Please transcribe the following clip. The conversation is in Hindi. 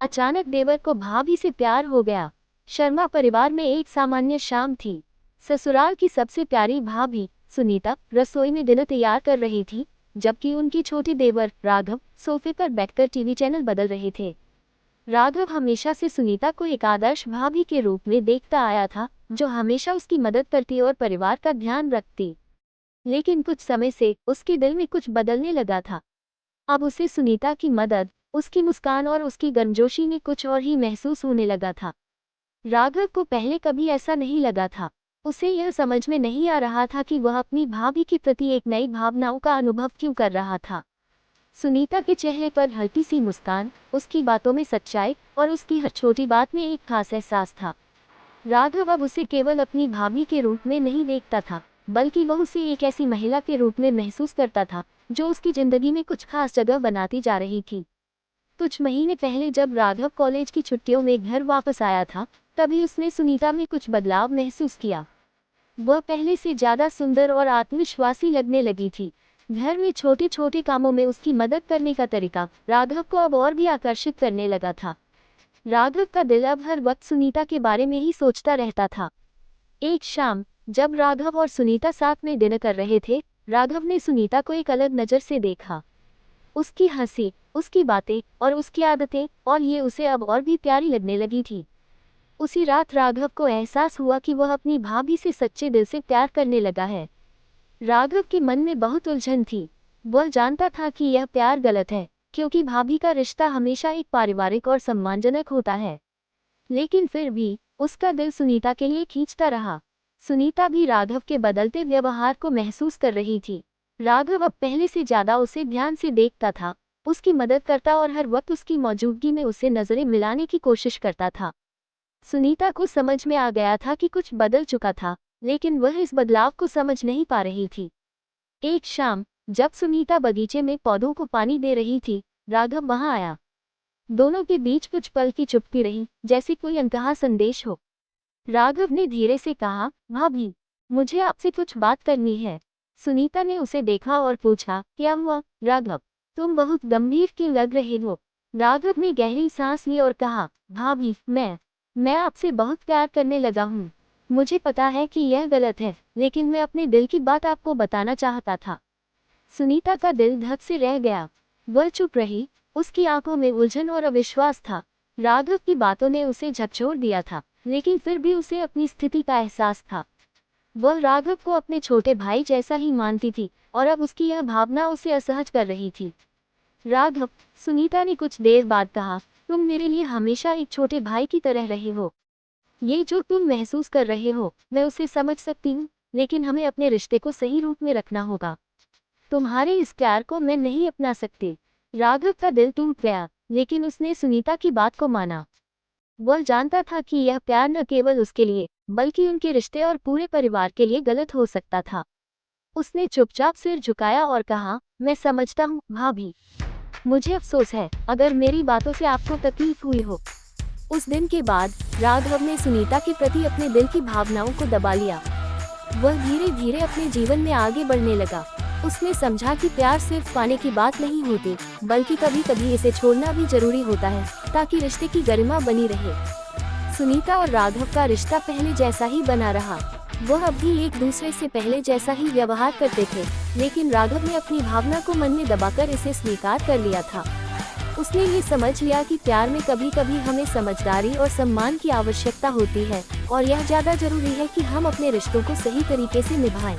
अचानक देवर को भाभी से प्यार हो गया। शर्मा परिवार में एक सामान्य शाम थी। ससुराल की सबसे प्यारी भाभी सुनीता रसोई में डिनर तैयार कर रही थी, जबकि उनकी छोटी देवर राघव सोफे पर बैठकर टीवी चैनल बदल रहे थे। राघव हमेशा से सुनीता को एक आदर्श भाभी के रूप में देखता आया था, जो हमेशा उसकी मदद करती और परिवार का ध्यान रखती। लेकिन कुछ समय से उसके दिल में कुछ बदलने लगा था। अब उसे सुनीता की मदद, उसकी मुस्कान और उसकी गर्मजोशी में कुछ और ही महसूस होने लगा था। राघव को पहले कभी ऐसा नहीं लगा था। उसे यह समझ में नहीं आ रहा था कि वह अपनी भाभी के प्रति एक नई भावनाओं का अनुभव क्यों कर रहा था। सुनीता के चेहरे पर हल्की सी मुस्कान, उसकी बातों में सच्चाई और उसकी हर छोटी बात में एक खास एहसास था। राघव अब उसे केवल अपनी भाभी के रूप में नहीं देखता था, बल्कि वह उसे एक ऐसी महिला के रूप में महसूस करता था, जो उसकी जिंदगी में कुछ खास जगह बनाती जा रही थी। कुछ महीने पहले जब राघव कॉलेज की छुट्टियों में घर वापस आया था, तभी उसने सुनीता में कुछ बदलाव महसूस किया। वह पहले से ज्यादा सुंदर और आत्मविश्वासी लगने लगी थी। घर में छोटे छोटे कामों में उसकी मदद करने का तरीका राघव को अब और भी आकर्षित करने लगा था। राघव का दिल अब हर वक्त सुनीता के बारे में ही सोचता रहता था। एक शाम जब राघव और सुनीता साथ में डिनर कर रहे थे, राघव ने सुनीता को एक अलग नज़र से देखा। उसकी हंसी, उसकी बातें और उसकी आदतें और ये उसे अब और भी प्यारी लगने लगी थी। उसी रात राघव को एहसास हुआ कि वह अपनी भाभी से सच्चे दिल से प्यार करने लगा है। राघव के मन में बहुत उलझन थी। वह जानता था कि यह प्यार गलत है, क्योंकि भाभी का रिश्ता हमेशा एक पारिवारिक और सम्मानजनक होता है। लेकिन फिर भी उसका दिल सुनीता के लिए खींचता रहा। सुनीता भी राघव के बदलते व्यवहार को महसूस कर रही थी। राघव अब पहले से ज्यादा उसे ध्यान से देखता था, उसकी मदद करता और हर वक्त उसकी मौजूदगी में उसे नजरें मिलाने की कोशिश करता था। सुनीता को समझ में आ गया था कि कुछ बदल चुका था, लेकिन वह इस बदलाव को समझ नहीं पा रही थी। एक शाम जब सुनीता बगीचे में पौधों को पानी दे रही थी, राघव वहां आया। दोनों के बीच कुछ पल की चुप्पी रही, जैसे कोई अनकहा संदेश हो। राघव ने धीरे से कहा, भाभी, मुझे आपसे कुछ बात करनी है। सुनीता ने उसे देखा और पूछा, क्या हुआ राघव, तुम बहुत गंभीर क्यों लग रहे हो। राघव ने गहरी सांस ली और कहा, भाभी, मैं आपसे बहुत प्यार करने लगा हूँ। मुझे पता है कि यह गलत है, लेकिन मैं अपने दिल की बात आपको बताना चाहता था। सुनीता का दिल धक से रह गया। वह चुप रही, उसकी आंखों में उलझन और अविश्वास था। राघव की बातों ने उसे झकझोर दिया था, लेकिन फिर भी उसे अपनी स्थिति का एहसास था। वह राघव को अपने छोटे भाई जैसा ही मानती थी, और अब उसकी यह भावना उसे असहज कर रही थी। राघव, सुनीता ने कुछ देर बाद कहा, तुम मेरे लिए हमेशा एक छोटे भाई की तरह रहे हो। ये जो तुम महसूस कर रहे हो, मैं उसे समझ सकती हूँ, लेकिन हमें अपने रिश्ते को सही रूप में रखना होगा। तुम्हारे इस प्यार को मैं नहीं अपना सकती। राघव का दिल टूट गया, लेकिन उसने सुनीता की बात को माना। वह जानता था कि यह प्यार न केवल उसके लिए, बल्कि उनके रिश्ते और पूरे परिवार के लिए गलत हो सकता था। उसने चुपचाप सिर झुकाया और कहा, मैं समझता हूँ भाभी। मुझे अफसोस है अगर मेरी बातों से आपको तकलीफ हुई हो। उस दिन के बाद राघव ने सुनीता के प्रति अपने दिल की भावनाओं को दबा लिया। वह धीरे धीरे अपने जीवन में आगे बढ़ने लगा। उसने समझा कि प्यार सिर्फ पाने की बात नहीं होती, बल्कि कभी कभी इसे छोड़ना भी जरूरी होता है, ताकि रिश्ते की गरिमा बनी रहे। सुनीता और राघव का रिश्ता पहले जैसा ही बना रहा। वह अब भी एक दूसरे से पहले जैसा ही व्यवहार करते थे, लेकिन राघव ने अपनी भावना को मन में दबाकर इसे स्वीकार कर लिया था। उसने ये समझ लिया कि प्यार में कभी कभी हमें समझदारी और सम्मान की आवश्यकता होती है, और यह ज्यादा जरूरी है कि हम अपने रिश्तों को सही तरीके से निभाएं।